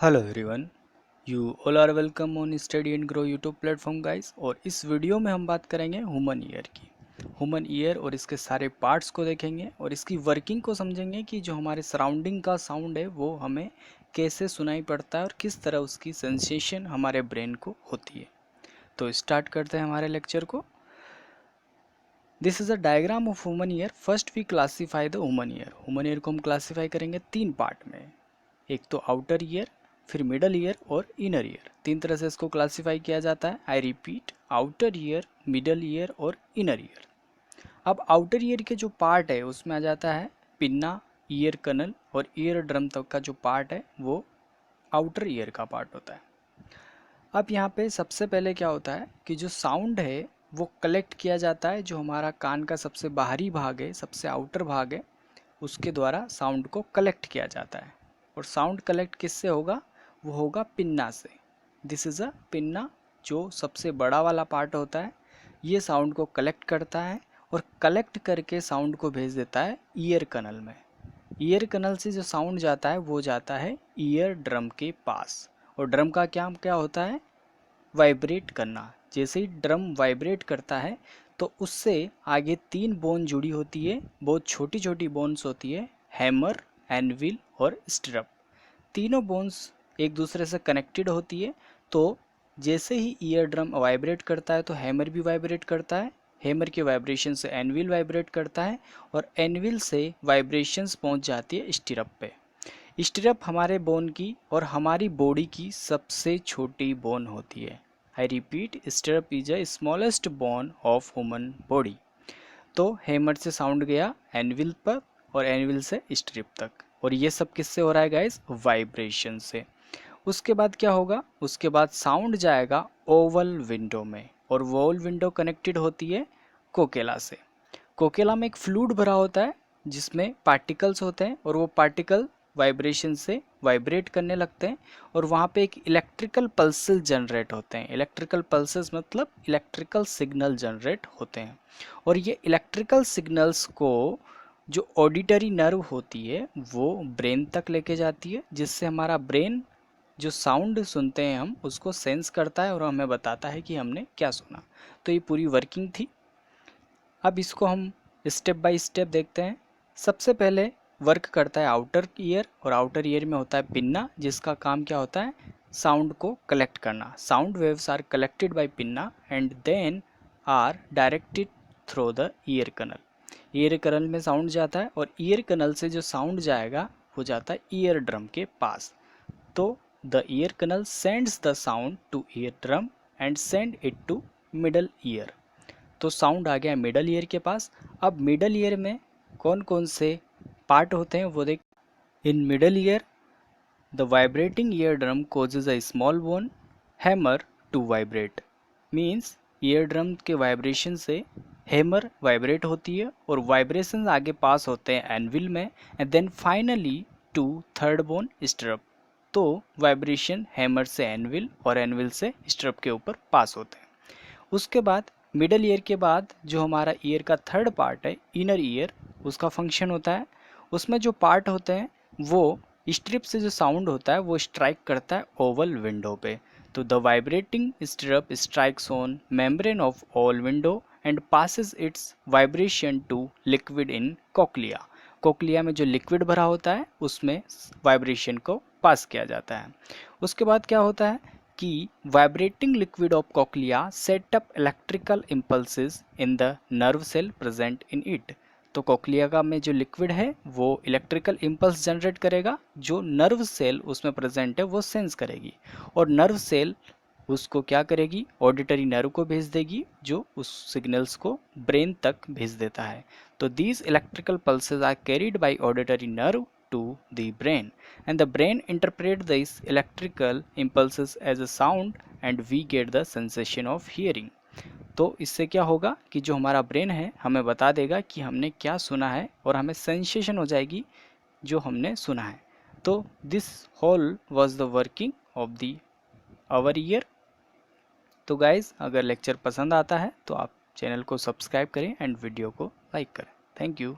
Hello everyone, you all are welcome on study and grow YouTube platform guys. और इस video में हम बात करेंगे ह्यूमन ईयर की। ह्यूमन ईयर और इसके सारे पार्ट्स को देखेंगे और इसकी वर्किंग को समझेंगे कि जो हमारे सराउंडिंग का साउंड है वो हमें कैसे सुनाई पड़ता है और किस तरह उसकी सेंसेशन हमारे ब्रेन को होती है। तो स्टार्ट करते हैं हमारे लेक्चर को। This is a diagram of human ear. First we classify the human ear. Human ear को हम क्लासीफाई करेंगे तीन पार्ट में। एक तो आउटर ईयर, फिर मिडल ईयर और इनर ईयर। तीन तरह से इसको क्लासीफाई किया जाता है। I repeat, outer ear, middle ear और इनर ईयर। अब आउटर ईयर के जो पार्ट है उसमें आ जाता है पिन्ना, ईयर कनल और ईयर ड्रम तक का जो पार्ट है वो आउटर ईयर का पार्ट होता है। अब यहाँ पे सबसे पहले क्या होता है कि जो साउंड है वो कलेक्ट किया जाता है। जो हमारा कान का सबसे बाहरी भाग है, सबसे आउटर भाग है, उसके द्वारा साउंड को कलेक्ट किया जाता है। और साउंड कलेक्ट किससे होगा? वो होगा पिन्ना से। दिस इज़ अ पिन्ना, जो सबसे बड़ा वाला पार्ट होता है। ये साउंड को कलेक्ट करता है और कलेक्ट करके साउंड को भेज देता है ईयर कनल में। ईयर कनल से जो साउंड जाता है वो जाता है ईयर ड्रम के पास। और ड्रम का क्या क्या होता है? वाइब्रेट करना। जैसे ही ड्रम वाइब्रेट करता है तो उससे आगे तीन बोन जुड़ी होती है। बहुत छोटी छोटी बोन्स होती है, हैमर, एनविल और स्टिरअप। तीनों बोन्स एक दूसरे से कनेक्टेड होती है। तो जैसे ही ईयर ड्रम वाइब्रेट करता है तो हैमर भी वाइब्रेट करता है। हैमर के वाइब्रेशन से एनविल वाइब्रेट करता है और एनविल से वाइब्रेशंस पहुंच जाती है स्टिरअप पे। स्टिरअप हमारे बोन की और हमारी बॉडी की सबसे छोटी बोन होती है। I repeat, stirrup is a smallest bone of human body. तो हैमर से साउंड गया एनविल पर और एनविल से स्ट्रिप तक। और ये सब किससे हो रहा है गाइस? वाइब्रेशन से। उसके बाद क्या होगा? उसके बाद साउंड जाएगा ओवल विंडो में। और वोवल विंडो कनेक्टेड होती है कोकेला से। कोकेला में एक फ्लूइड भरा होता है जिसमें पार्टिकल्स होते हैं और वो पार्टिकल वाइब्रेशन से वाइब्रेट करने लगते हैं और वहाँ पे एक इलेक्ट्रिकल पल्सेस जनरेट होते हैं। इलेक्ट्रिकल पल्सेस मतलब इलेक्ट्रिकल सिग्नल जनरेट होते हैं। और ये इलेक्ट्रिकल सिग्नल्स को जो ऑडिटरी नर्व होती है वो ब्रेन तक लेके जाती है, जिससे हमारा ब्रेन जो साउंड सुनते हैं हम उसको सेंस करता है और हमें बताता है कि हमने क्या सुना। तो ये पूरी वर्किंग थी। अब इसको हम स्टेप बाय स्टेप देखते हैं। सबसे पहले वर्क करता है आउटर ईयर और आउटर ईयर में होता है पिन्ना, जिसका काम क्या होता है? साउंड को कलेक्ट करना। Sound waves are collected by pinna and then are directed through the ear canal. Ear canal में साउंड जाता है और ईयर कनल से जो साउंड जाएगा वो जाता है ईयर ड्रम के पास। तो the ear canal sends the sound to ear drum and send it to middle ear. तो साउंड आ गया मिडल ईयर के पास। अब मिडल ईयर में कौन कौन से पार्ट होते हैं वो देख। In middle ear the vibrating ear drum causes a small bone hammer to vibrate। Means ear drum के वाइब्रेशन से हैमर वाइब्रेट होती है और वाइब्रेशन आगे पास होते हैं एनविल में and then finally to third bone stirrup. तो वाइब्रेशन हैमर से एनविल और एनविल से स्ट्रप के ऊपर पास होते हैं। उसके बाद मिडल ईयर के बाद जो हमारा ईयर का थर्ड पार्ट है इनर ईयर, उसका फंक्शन होता है। उसमें जो पार्ट होते हैं वो स्ट्रिप से जो साउंड होता है वो स्ट्राइक करता है ओवल विंडो पे। तो the vibrating strip strikes on membrane of oval window and passes its vibration to liquid in cochlea. Cochlea में जो लिक्विड भरा होता है उसमें वाइब्रेशन को पास किया जाता है। उसके बाद क्या होता है कि vibrating liquid of cochlea set up electrical impulses in the nerve cell present in it. तो कोक्लिया का में जो लिक्विड है वो इलेक्ट्रिकल इम्पल्स जनरेट करेगा, जो नर्व सेल उसमें प्रेजेंट है वो सेंस करेगी और नर्व सेल उसको क्या करेगी? ऑडिटरी नर्व को भेज देगी, जो उस सिग्नल्स को ब्रेन तक भेज देता है। तो these electrical pulses are carried by auditory nerve to the brain and the brain interpret these electrical impulses as a sound and we get the sensation of hearing। तो इससे क्या होगा कि जो हमारा ब्रेन है हमें बता देगा कि हमने क्या सुना है और हमें सेंसेशन हो जाएगी जो हमने सुना है। तो this whole was the working of the our ear. तो गाइज, अगर लेक्चर पसंद आता है तो आप चैनल को सब्सक्राइब करें एंड वीडियो को लाइक करें। Thank you.